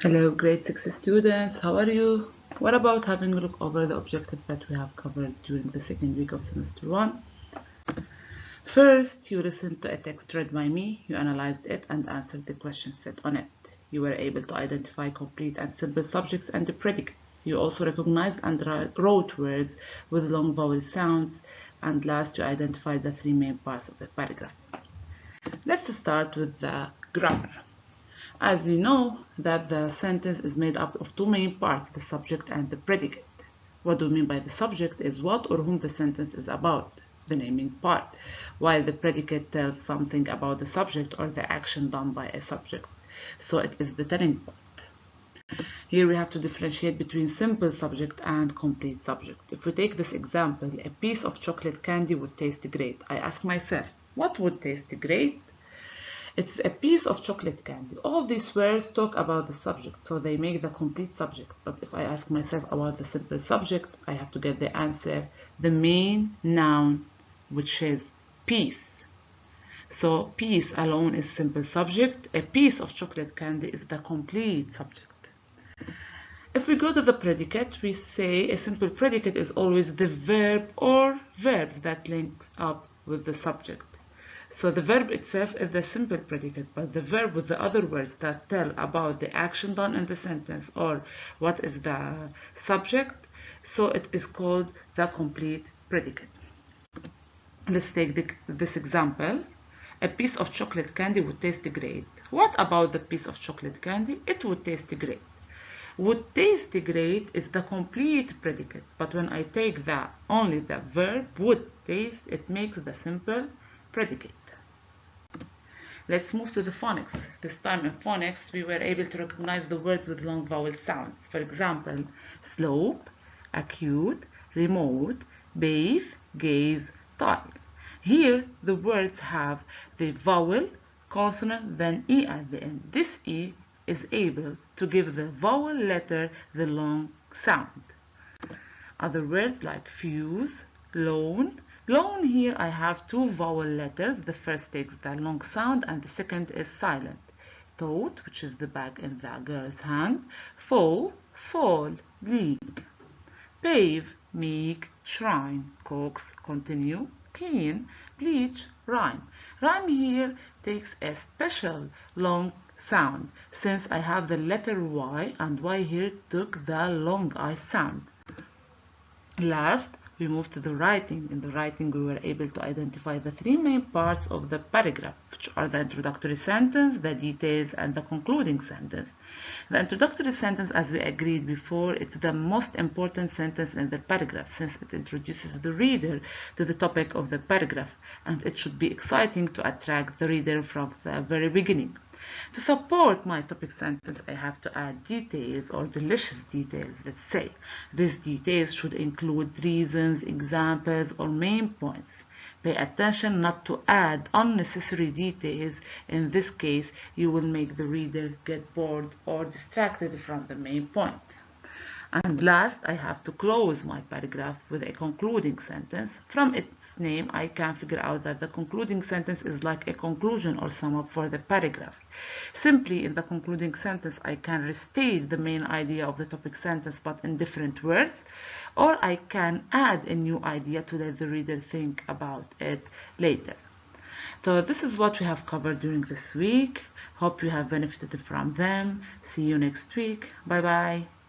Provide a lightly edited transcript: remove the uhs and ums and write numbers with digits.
Hello, grade 6 students. How are you? What about having a look over the objectives that we have covered during the second week of semester 1? First, you listened to a text read by me, you analyzed it and answered the questions set on it. You were able to identify complete and simple subjects and the predicates. You also recognized and wrote words with long vowel sounds. And last, you identified the three main parts of the paragraph. Let's start with the grammar. As you know, that the sentence is made up of two main parts, the subject and the predicate. What do we mean by the subject is what or whom the sentence is about, the naming part, while the predicate tells something about the subject or the action done by a subject. So it is the telling part. Here we have to differentiate between simple subject and complete subject. If we take this example, a piece of chocolate candy would taste great. I ask myself, what would taste great? It's a piece of chocolate candy. All these words talk about the subject, so they make the complete subject. But if I ask myself about the simple subject, I have to get the answer, the main noun, which is piece. So piece alone is simple subject. A piece of chocolate candy is the complete subject. If we go to the predicate, we say a simple predicate is always the verb or verbs that link up with the subject. So the verb itself is the simple predicate, but the verb with the other words that tell about the action done in the sentence or what is the subject, so it is called the complete predicate. Let's take this example. A piece of chocolate candy would taste great. What about the piece of chocolate candy? It would taste great. Would taste great is the complete predicate, but when I take only the verb would taste, it makes the simple predicate. Let's move to the phonics. This time in phonics, we were able to recognize the words with long vowel sounds. For example, slope, acute, remote, bathe, gaze, time. Here, the words have the vowel, consonant, then E at the end. This E is able to give the vowel letter the long sound. Other words like fuse, loan. Loan, here I have two vowel letters. The first takes the long sound and the second is silent. Tote, which is the bag in the girl's hand. Fall, fall, leak. Pave, make, shrine. Coax, continue. Clean, bleach, rhyme. Rhyme here takes a special long sound since I have the letter Y and Y here took the long I sound. Last, we move to the writing. In the writing, we were able to identify the three main parts of the paragraph, which are the introductory sentence, the details, and the concluding sentence. The introductory sentence, as we agreed before, it's the most important sentence in the paragraph since it introduces the reader to the topic of the paragraph, and it should be exciting to attract the reader from the very beginning. To support my topic sentence, I have to add details or delicious details, let's say. These details should include reasons, examples, or main points. Pay attention not to add unnecessary details. In this case, you will make the reader get bored or distracted from the main point. And last, I have to close my paragraph with a concluding sentence. From its name, I can figure out that the concluding sentence is like a conclusion or sum up for the paragraph. Simply, in the concluding sentence, I can restate the main idea of the topic sentence but in different words, or I can add a new idea to let the reader think about it later. So this is what we have covered during this week. Hope you have benefited from them. See you next week. Bye bye.